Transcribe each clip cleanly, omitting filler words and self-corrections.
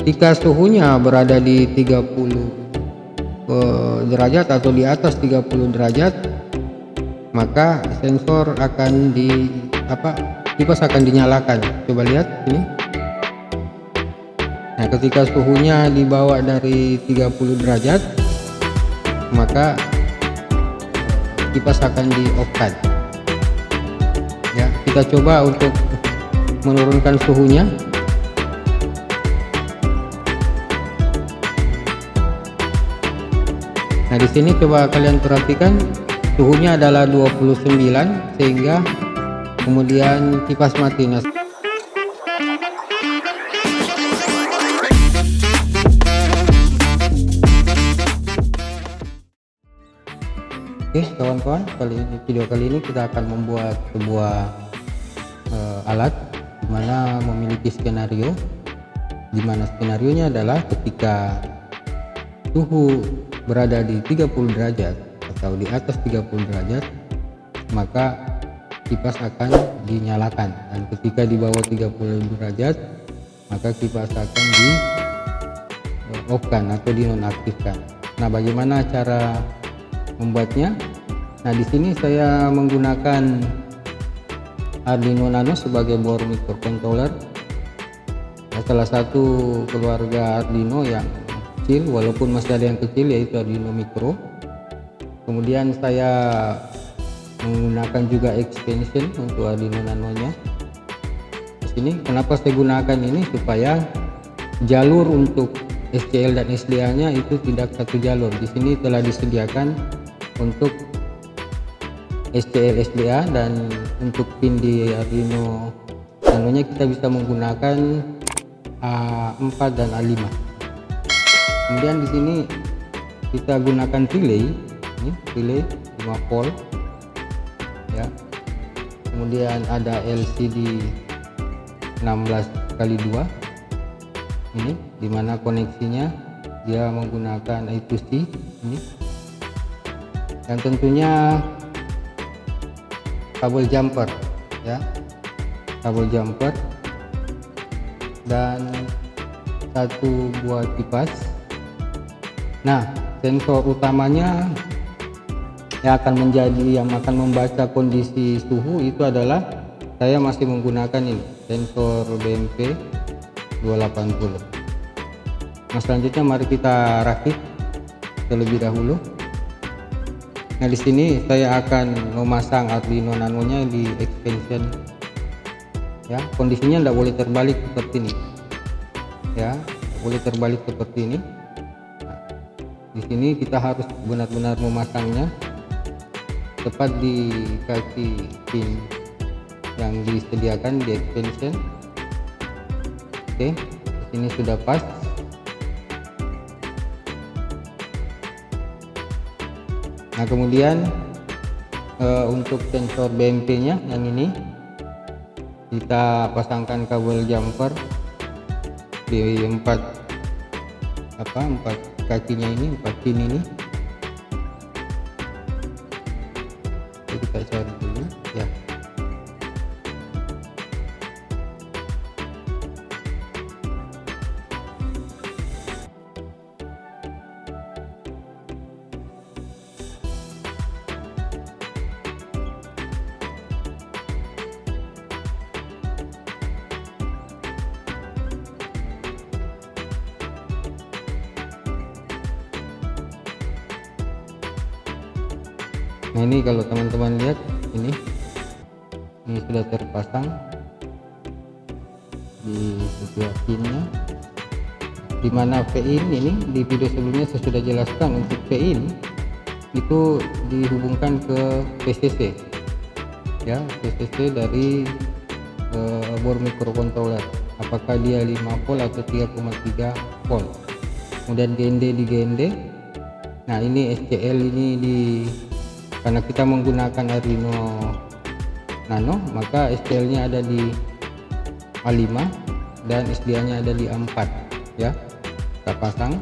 ketika suhunya berada di 30 derajat atau di atas 30 derajat, maka sensor akan kipas akan dinyalakan. Coba lihat ini. Nah, ketika suhunya di bawah dari 30 derajat, maka kipas akan di off-kan. Ya, kita coba untuk menurunkan suhunya. Nah, di sini coba kalian perhatikan suhunya adalah 29, sehingga kemudian kipas mati. Nah, oke kawan-kawan, video kali ini kita akan membuat sebuah alat dimana memiliki skenario, dimana skenarionya adalah ketika suhu berada di 30 derajat atau di atas 30 derajat, maka kipas akan dinyalakan, dan ketika di bawah 30 derajat maka kipas akan di off-kan atau dinonaktifkan. Nah, bagaimana cara membuatnya? Nah, di sini saya menggunakan Arduino Nano sebagai board microcontroller, salah satu keluarga Arduino yang kecil, walaupun masih ada yang kecil, yaitu Arduino Micro. Kemudian saya menggunakan juga extension untuk Arduino Nano-nya. Di sini kenapa saya gunakan ini, supaya jalur untuk SCL dan SDA-nya itu tidak satu jalur. Di sini telah disediakan untuk SCL SDA, dan untuk pin di Arduino Nano-nya kita bisa menggunakan A4 dan A5. Kemudian di sini kita gunakan relay, ini relay 5 volt ya. Kemudian ada LCD 16x2 ini, dimana koneksinya dia menggunakan I2C ini, dan tentunya kabel jumper ya, kabel jumper, dan satu buah kipas. Nah, sensor utamanya yang akan membaca kondisi suhu itu adalah, saya masih menggunakan ini sensor BMP 280. Nah, selanjutnya mari kita rakit terlebih dahulu. Nah, di sini saya akan memasang Arduino Nano-nya di extension ya. Kondisinya tidak boleh terbalik seperti ini ya, boleh terbalik seperti ini. Di sini kita harus benar-benar memasangnya tepat di kaki pin yang disediakan di extension. Oke, di sini sudah pas. Nah, kemudian untuk sensor BMP-nya yang ini kita pasangkan kabel jumper di empat kakinya ini, 4 pin ini. Jadi kita cari dulu ya. Nah, ini kalau teman-teman lihat ini sudah terpasang di setiap pinnya, dimana V-in ini di video sebelumnya saya sudah jelaskan. Untuk V-in itu dihubungkan ke VCC ya, VCC dari board microcontroller, apakah dia 5 volt atau 3,3 volt. Kemudian GND di GND. Nah, ini SCL ini karena kita menggunakan Arduino Nano, maka SCL nya ada di A5 dan SDA nya ada di A4 ya. Kita pasang.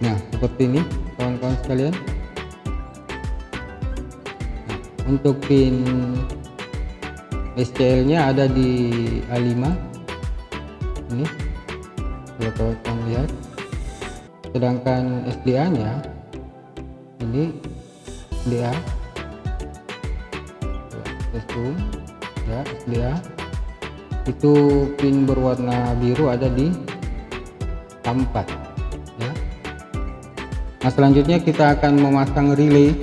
Nah, seperti ini kawan-kawan sekalian. Nah, untuk pin SCL nya ada di A5 ini, kalau kawan-kawan lihat. Sedangkan SDA nya ini SDA ya, SDA itu pin berwarna biru ada di A4 ya. Nah, selanjutnya kita akan memasang relay,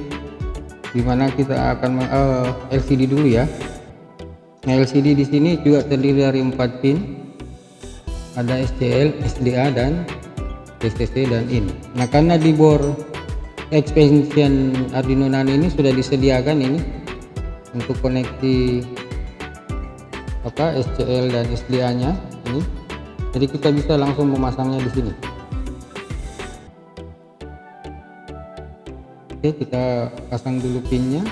dimana kita akan LCD dulu ya. Nah, LCD di sini juga terdiri dari 4 pin, ada SCL, SDA, dan VCC dan in. Nah, karena di board expansion Arduino Nano ini sudah disediakan ini untuk koneksi SCL dan SDA nya ini, jadi kita bisa langsung memasangnya di sini. Oke, kita pasang dulu pinnya.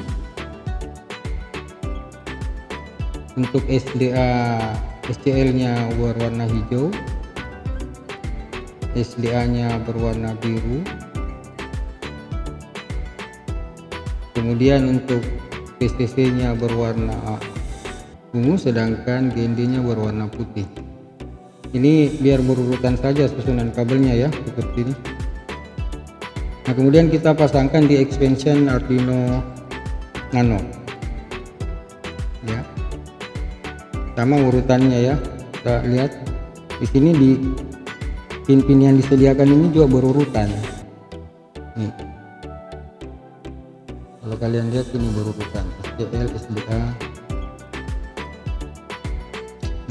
Untuk SDA, SCL nya berwarna hijau, SDA nya berwarna biru, kemudian untuk VCC nya berwarna ungu, sedangkan GND nya berwarna putih. Ini biar berurutan saja susunan kabelnya ya, seperti ini. Nah, kemudian kita pasangkan di expansion Arduino Nano ya, sama urutannya ya. Kita lihat di sini, di pin-pin yang disediakan ini juga berurutan nih. Kalau kalian lihat ini berurutan SCL, SDA.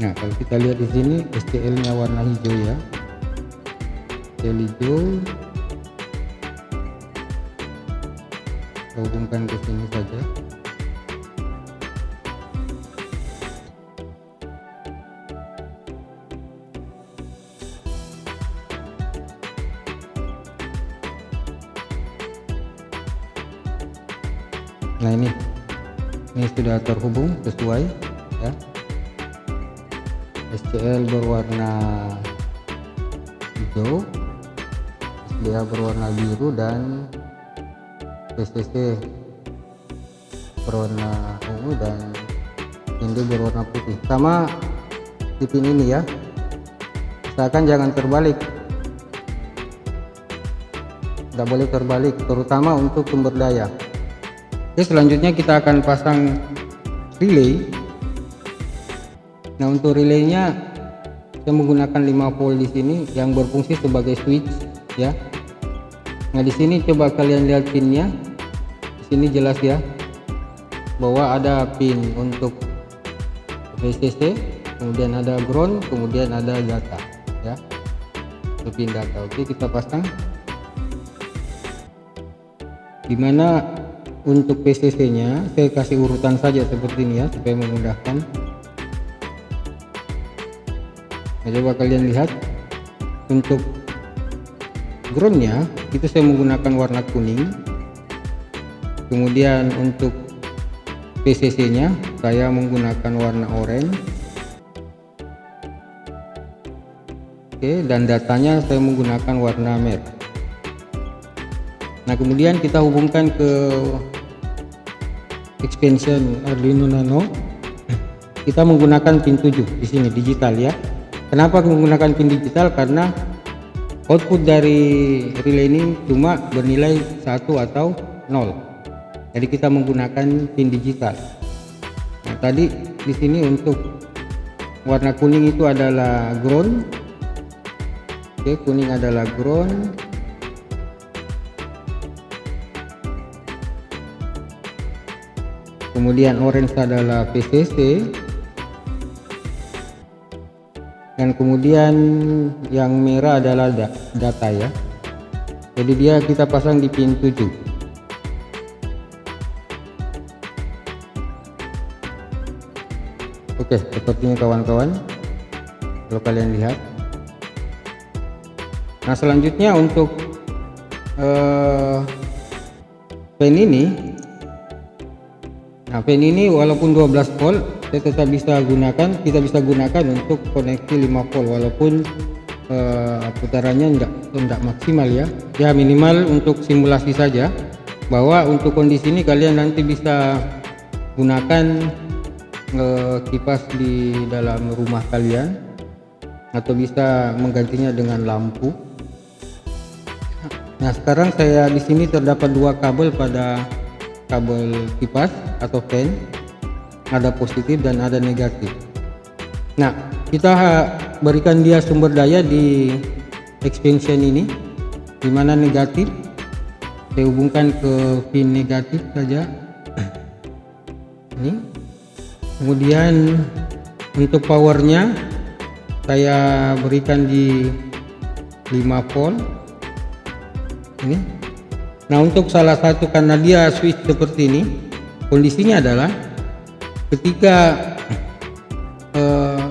Nah, kalau kita lihat di sini SCL nya warna hijau ya, SCL hijau. Kita hubungkan ke sini saja. Nah, ini sudah terhubung sesuai ya. SCL berwarna hijau, SDA berwarna biru, dan VCC berwarna ungu, dan ini berwarna putih. Sama di pin ini ya, usahakan jangan terbalik, tidak boleh terbalik, terutama untuk sumber daya. Oke, selanjutnya kita akan pasang relay. Nah, untuk relaynya saya menggunakan 5 volt di sini yang berfungsi sebagai switch ya. Nah, di sini coba kalian lihat pinnya. Di sini jelas ya bahwa ada pin untuk VCC, kemudian ada ground, kemudian ada data ya. Itu pin data. Oke, kita pasang. Dimana untuk VCC nya saya kasih urutan saja seperti ini ya, supaya memudahkan. Nah, coba kalian lihat untuk groundnya itu saya menggunakan warna kuning, kemudian untuk VCC nya saya menggunakan warna orange. Oke, dan datanya saya menggunakan warna merah. Nah, kemudian kita hubungkan ke expansion Arduino Nano. Kita menggunakan pin 7 di sini digital ya. Kenapa menggunakan pin digital? Karena output dari relay ini cuma bernilai 1 atau 0. Jadi kita menggunakan pin digital. Nah, tadi di sini untuk warna kuning itu adalah ground. Oke, kuning adalah ground. Kemudian orange adalah VCC. Dan kemudian yang merah adalah data ya. Jadi dia kita pasang di pin 7. Oke, seperti ini kawan-kawan, kalau kalian lihat. Nah, selanjutnya untuk pin ini, nah pin ini walaupun 12 volt kita tetap bisa gunakan, kita bisa gunakan untuk koneksi 5 volt walaupun putarannya enggak maksimal ya. Ya minimal untuk simulasi saja, bahwa untuk kondisi ini kalian nanti bisa gunakan kipas di dalam rumah kalian, atau bisa menggantinya dengan lampu. Nah, sekarang saya di sini terdapat dua kabel pada kabel kipas atau fan, ada positif dan ada negatif. Nah, kita berikan dia sumber daya di expansion ini, dimana negatif saya hubungkan ke pin negatif saja ini. Kemudian untuk powernya saya berikan di 5 volt ini. Nah, untuk salah satu, karena dia switch seperti ini, kondisinya adalah ketika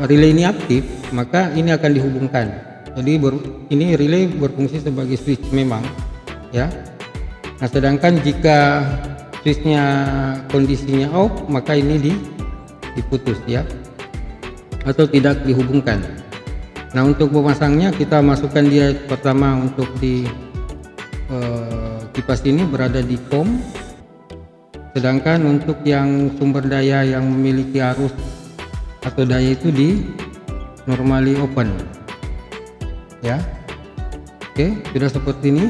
relay ini aktif, maka ini akan dihubungkan. Jadi ini relay berfungsi sebagai switch memang ya. Nah, sedangkan jika switchnya kondisinya off, maka ini diputus ya, atau tidak dihubungkan. Nah, untuk memasangnya kita masukkan dia pertama untuk di kipas ini berada di COM, sedangkan untuk yang sumber daya yang memiliki arus atau daya itu di normally open ya. Oke, sudah seperti ini.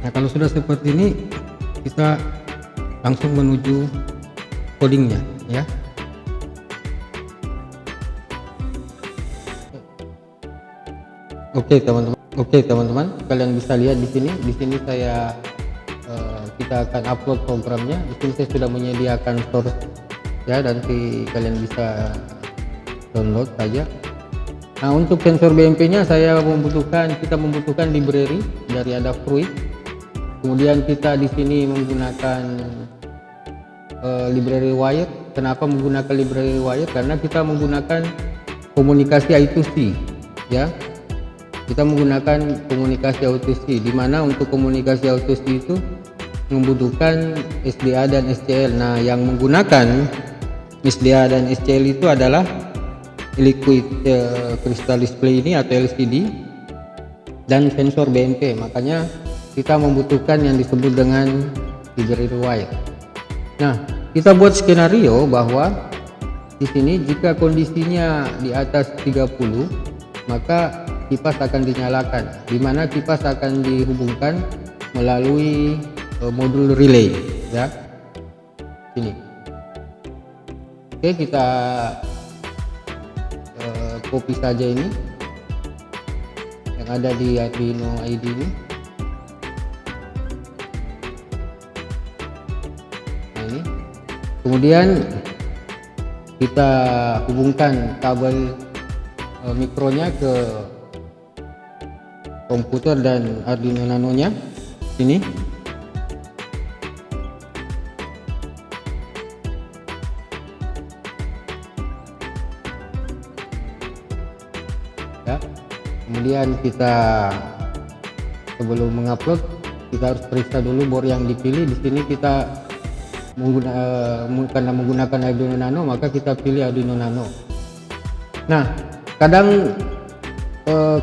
Nah, kalau sudah seperti ini kita langsung menuju codingnya ya. Oke teman-teman, kalian bisa lihat di sini. Di sini kita akan upload programnya. Di sini saya sudah menyediakan source ya, nanti kalian bisa download saja. Nah, untuk sensor BMP-nya kita membutuhkan library dari Adafruit. Kemudian kita di sini menggunakan library wire. Kenapa menggunakan library wire? Karena kita menggunakan komunikasi I2C ya. Kita menggunakan komunikasi I2C, di mana untuk komunikasi I2C itu membutuhkan SDA dan SCL. Nah, yang menggunakan SDA dan SCL itu adalah liquid crystal display ini atau LCD dan sensor BMP. Makanya kita membutuhkan yang disebut dengan library wire. Nah, kita buat skenario bahwa di sini jika kondisinya di atas 30, maka kipas akan dinyalakan, di mana kipas akan dihubungkan melalui modul relay ya. Ini. Oke, kita copy saja ini yang ada di Arduino ID ini. Nah, ini. Kemudian kita hubungkan kabel mikronya ke komputer dan Arduino Nano-nya ini. Ya. Kemudian kita sebelum mengupload kita harus periksa dulu board yang dipilih. Di sini kita karena menggunakan Arduino Nano, maka kita pilih Arduino Nano. Nah, kadang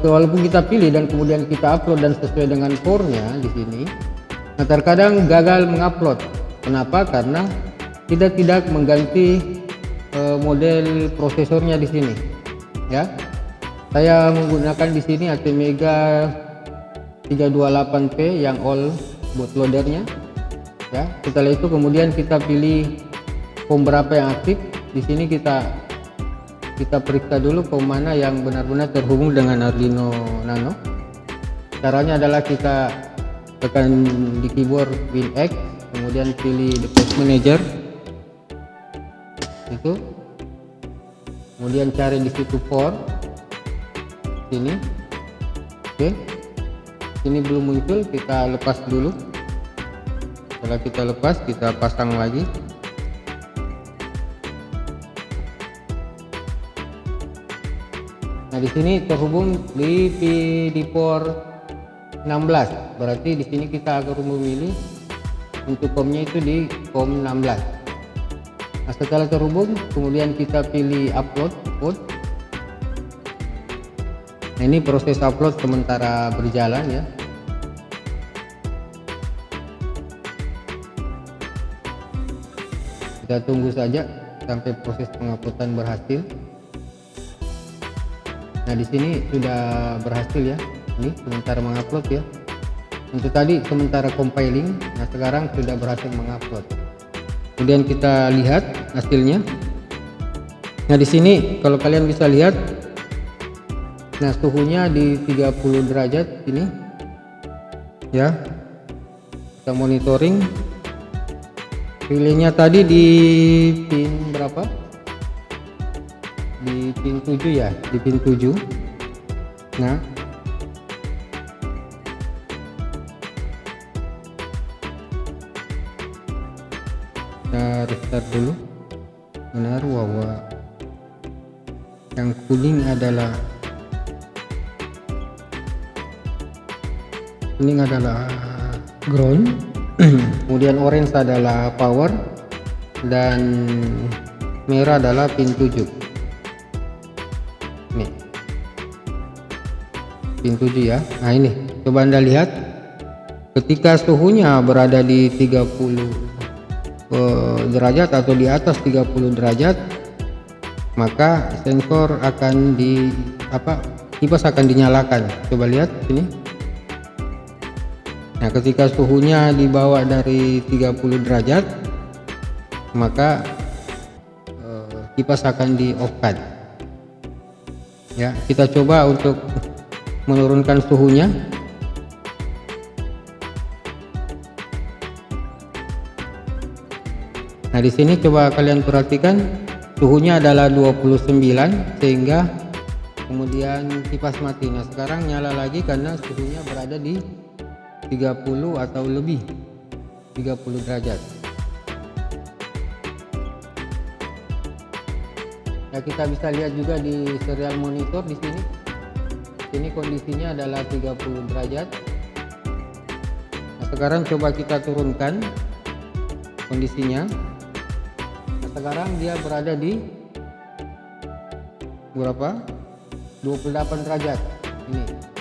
walaupun kita pilih dan kemudian kita upload dan sesuai dengan core-nya di sini, nah terkadang gagal mengupload. Kenapa? Karena kita tidak mengganti model prosesornya di sini. Ya, saya menggunakan di sini Atmega 328P yang all bootloadernya. Ya, setelah itu kemudian kita pilih COM berapa yang aktif. Di sini kita periksa dulu COM mana yang benar-benar terhubung dengan Arduino Nano. Caranya adalah kita tekan di keyboard Win X, kemudian pilih device manager itu, kemudian cari di situ port sini. Oke, ini belum muncul, kita lepas dulu. Setelah kita lepas, kita pasang lagi. Nah, di sini terhubung di port 16. Berarti di sini kita akan memilih untuk COM-nya itu di COM 16. Nah, setelah terhubung, kemudian kita pilih upload code. Nah, Nah, ini proses upload sementara berjalan ya. Kita tunggu saja sampai proses penguploadan berhasil. Nah, di sini sudah berhasil ya. Ini sementara mengupload ya. Untuk tadi sementara compiling, nah sekarang sudah berhasil mengupload. Kemudian kita lihat hasilnya. Nah, di sini kalau kalian bisa lihat, nah suhunya di 30 derajat ini ya. Kita monitoring. Relaynya tadi di pin berapa? Di pin 7 ya, di pin 7. Nah, kita restart dulu. Benar bahwa yang kuning adalah ground. Kemudian orange adalah power dan merah adalah pin 7. Nih, pin 7 ya. Nah, ini coba Anda lihat ketika suhunya berada di 30 derajat atau di atas 30 derajat, maka sensor akan kipas akan dinyalakan. Coba lihat sini. Nah, ketika suhunya di bawah dari 30 derajat, maka kipas akan di off-kan. Ya, kita coba untuk menurunkan suhunya. Nah, di sini coba kalian perhatikan suhunya adalah 29 sehingga kemudian kipas mati. Nah, sekarang nyala lagi karena suhunya berada di 30 atau lebih 30 derajat. Ya, kita bisa lihat juga di serial monitor di sini. Ini kondisinya adalah 30 derajat. Nah, sekarang coba kita turunkan kondisinya. Nah, sekarang dia berada di berapa? 28 derajat. Ini.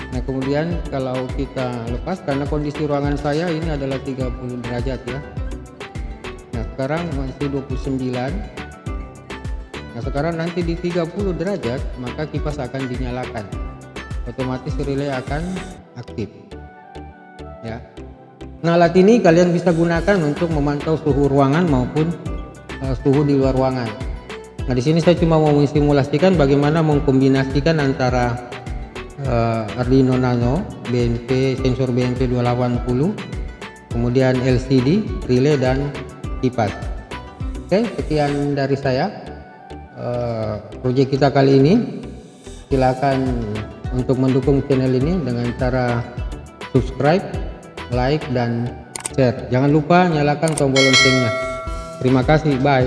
Nah, kemudian kalau kita lepas, karena kondisi ruangan saya ini adalah 30 derajat ya. Nah, sekarang masih 29. Nah, sekarang nanti di 30 derajat maka kipas akan dinyalakan, otomatis relay akan aktif ya. Nah, alat ini kalian bisa gunakan untuk memantau suhu ruangan maupun suhu di luar ruangan. Nah, di sini saya cuma mau mensimulasikan bagaimana mengkombinasikan antara Arduino Nano sensor BNP 280, kemudian LCD, relay dan kipas. Oke, sekian dari saya proyek kita kali ini. Silakan untuk mendukung channel ini dengan cara subscribe, like dan share. Jangan lupa nyalakan tombol loncengnya. Terima kasih, bye.